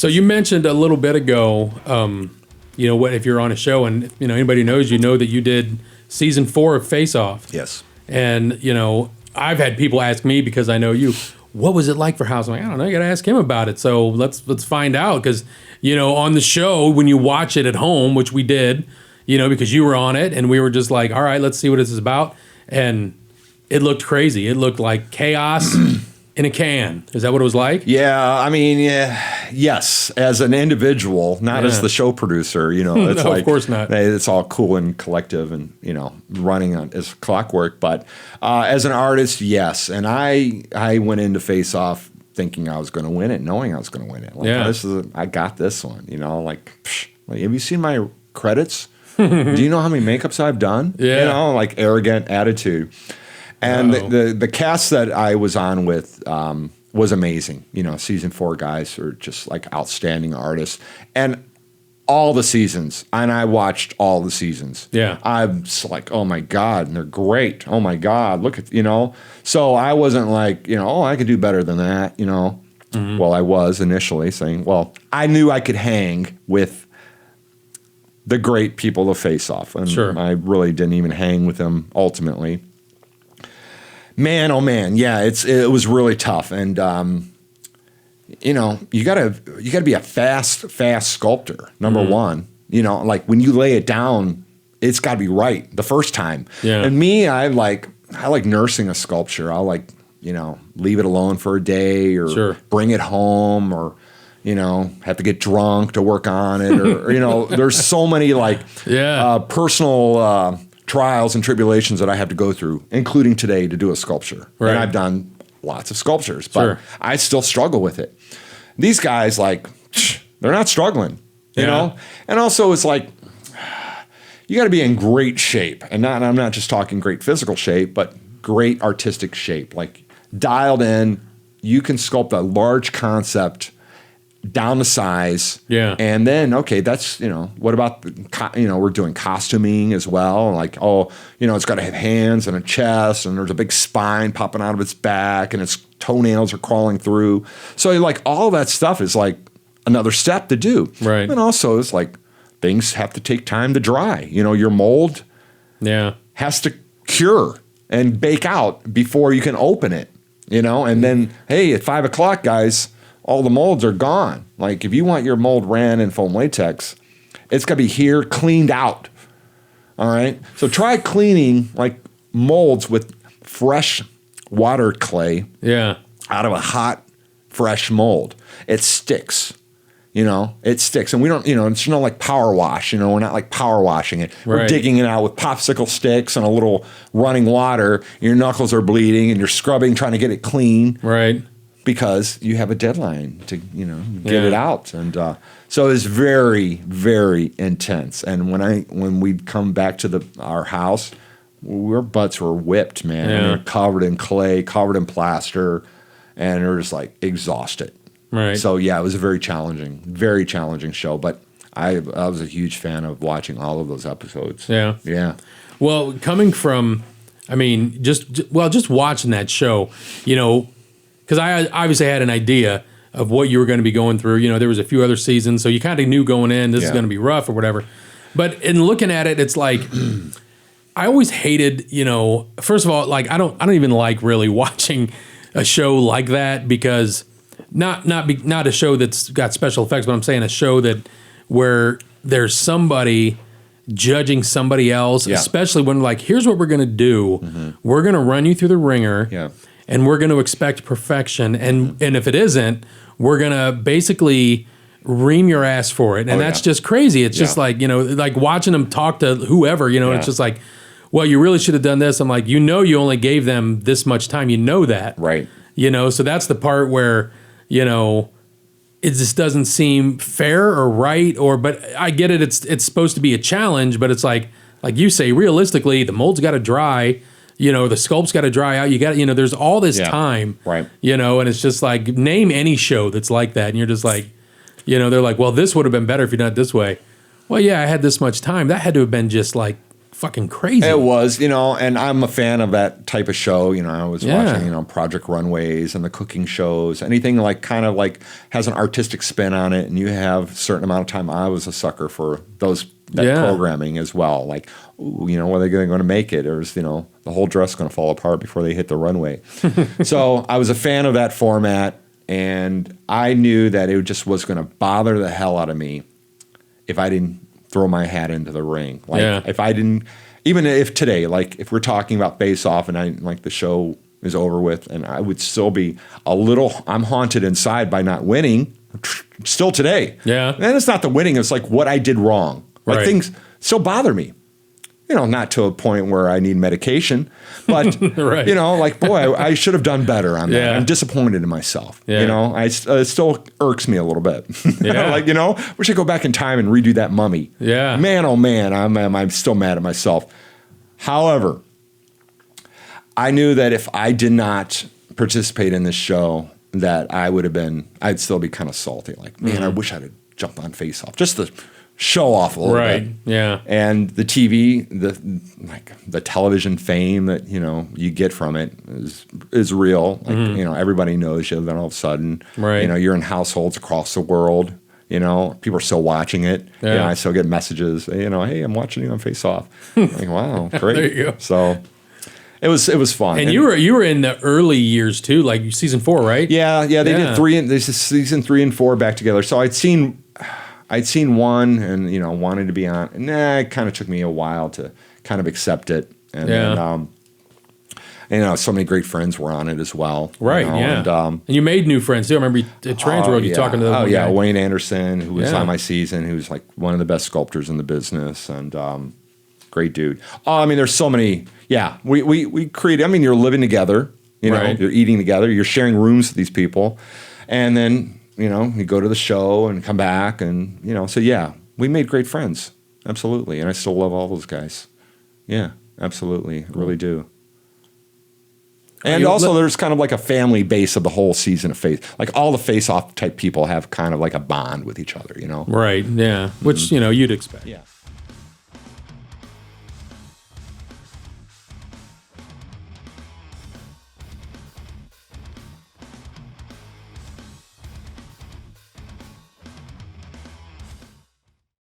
So you mentioned a little bit ago, what if you're on a show and anybody knows that you did season 4 of Face Off. Yes. And I've had people ask me because I know you. What was it like for House? I'm like, I don't know. You got to ask him about it. So let's find out because on the show when you watch it at home, which we did, because you were on it, and we were just like, all right, let's see what this is about, and it looked crazy. It looked like chaos. In a can. Is that what it was like? Yeah, I mean, yes. As an individual, not as the show producer, it's no, like, of course not. It's all cool and collective and, running on as clockwork. But as an artist, yes. And I went into Face Off thinking I was going to win it, knowing I was going to win it. Like, I got this one, have you seen my credits? Do you know how many makeups I've done? Yeah. Like arrogant attitude. And the cast that I was on with was amazing. Season 4 guys are just like outstanding artists. And all the seasons, and I watched all the seasons. Yeah. I'm just like, oh my God, and they're great. Oh my God, look at, So I wasn't like, I could do better than that, Mm-hmm. Well, I was initially saying, well, I knew I could hang with the great people of Face Off. And sure. I really didn't even hang with them ultimately. Man, oh man, yeah, it was really tough, and you gotta be a fast sculptor. Number one, like when you lay it down, it's got to be right the first time. Yeah. And me, I like nursing a sculpture. I'll leave it alone for a day, or sure. bring it home, or have to get drunk to work on it, or there's so many personal. Trials and tribulations that I have to go through, including today to do a sculpture. Right. And I've done lots of sculptures, but sure. I still struggle with it. These guys, they're not struggling, you know? And also it's like, you got to be in great shape. And I'm not just talking great physical shape, but great artistic shape. Like dialed in, you can sculpt a large concept down to size. Yeah. And then, okay, that's, what about, we're doing costuming as well. Like, it's got to have hands and a chest, and there's a big spine popping out of its back, and its toenails are crawling through. So like all that stuff is like another step to do. Right. And also it's like things have to take time to dry. Your mold has to cure and bake out before you can open it, and then, hey, at 5 o'clock, guys, all the molds are gone. Like if you want your mold ran in foam latex, it's got to be here cleaned out. All right. So try cleaning like molds with fresh water clay out of a hot, fresh mold. It sticks. It sticks. And we don't, it's not like power wash. We're not like power washing it. Right. We're digging it out with popsicle sticks and a little running water. Your knuckles are bleeding and you're scrubbing, trying to get it clean. Right. Because you have a deadline to, get it out. And so it's very, very intense. And when we'd come back to our house, our butts were whipped, man. Yeah. And we were covered in clay, covered in plaster, and we were just like exhausted. Right. So yeah, it was a very challenging show. But I was a huge fan of watching all of those episodes. Yeah. Yeah. Well, coming from, just watching that show, because I obviously had an idea of what you were going to be going through. There was a few other seasons, so you kind of knew going in this is going to be rough or whatever. But in looking at it, it's like I always hated, first of all, like I don't even like really watching a show like that because not a show that's got special effects, but I'm saying a show where there's somebody judging somebody else, especially when like, here's what we're going to do. Mm-hmm. We're going to run you through the ringer. Yeah. And we're going to expect perfection. And if it isn't, we're going to basically ream your ass for it. And that's just crazy. It's just like, like watching them talk to whoever, it's just like, well, you really should have done this. I'm like, you only gave them this much time. That. Right. So that's the part where, it just doesn't seem fair or right. But I get it. It's supposed to be a challenge, but it's like you say, realistically, the mold's got to dry. The sculpt's got to dry out. You got, there's all this time, right? And it's just like, name any show that's like that. And you're just like, they're like, well, this would have been better if you'd done it this way. Well, yeah, I had this much time. That had to have been just like fucking crazy. It was, and I'm a fan of that type of show. I was watching, Project Runways and the cooking shows, anything like kind of like has an artistic spin on it, and you have a certain amount of time. I was a sucker for that programming as well. Like, ooh, are they going to make it? Or is, the whole dress going to fall apart before they hit the runway? So I was a fan of that format, and I knew that it just was going to bother the hell out of me if I didn't throw my hat into the ring. Like if I didn't, even if today, like if we're talking about Face Off and the show is over with, and I would still be I'm haunted inside by not winning still today. Yeah. And it's not the winning, it's like what I did wrong. Like things still bother me. Not to a point where I need medication, but boy, I should have done better on that. Yeah. I'm disappointed in myself. Yeah. It still irks me a little bit. Yeah. Wish I could go back in time and redo that Mummy. Yeah. Man, oh man, I'm still mad at myself. However, I knew that if I did not participate in this show, that I'd still be kind of salty. Like, man, I wish I'd have jumped on Face Off just to show off a little bit. Right. Yeah. And the TV, the television fame that you get from it is real. Like everybody knows you. Then all of a sudden, you're in households across the world. People are still watching it. Yeah. I still get messages. Hey, I'm watching you on Face Off. Like, wow, great. There you go. So it was fun. And you were in the early years too, like season 4, right? Yeah. They did season 3 and 4 back together. So I'd seen one and, wanted to be on. And it kind of took me a while to kind of accept it. And then, so many great friends were on it as well. Right, and you made new friends too. I remember at Transworld, you talking to them. Oh, yeah, Wayne Anderson, who was on my season, who's like one of the best sculptors in the business, and great dude. There's so many. Yeah, we created, you're living together, you're eating together, you're sharing rooms with these people, and then, you go to the show and come back, and, so yeah, we made great friends. Absolutely. And I still love all those guys. Yeah, absolutely. Really do. And also there's kind of like a family base of the whole season of Face. Like all the Face-Off type people have kind of like a bond with each other, Right, yeah. Which, you'd expect. Yeah.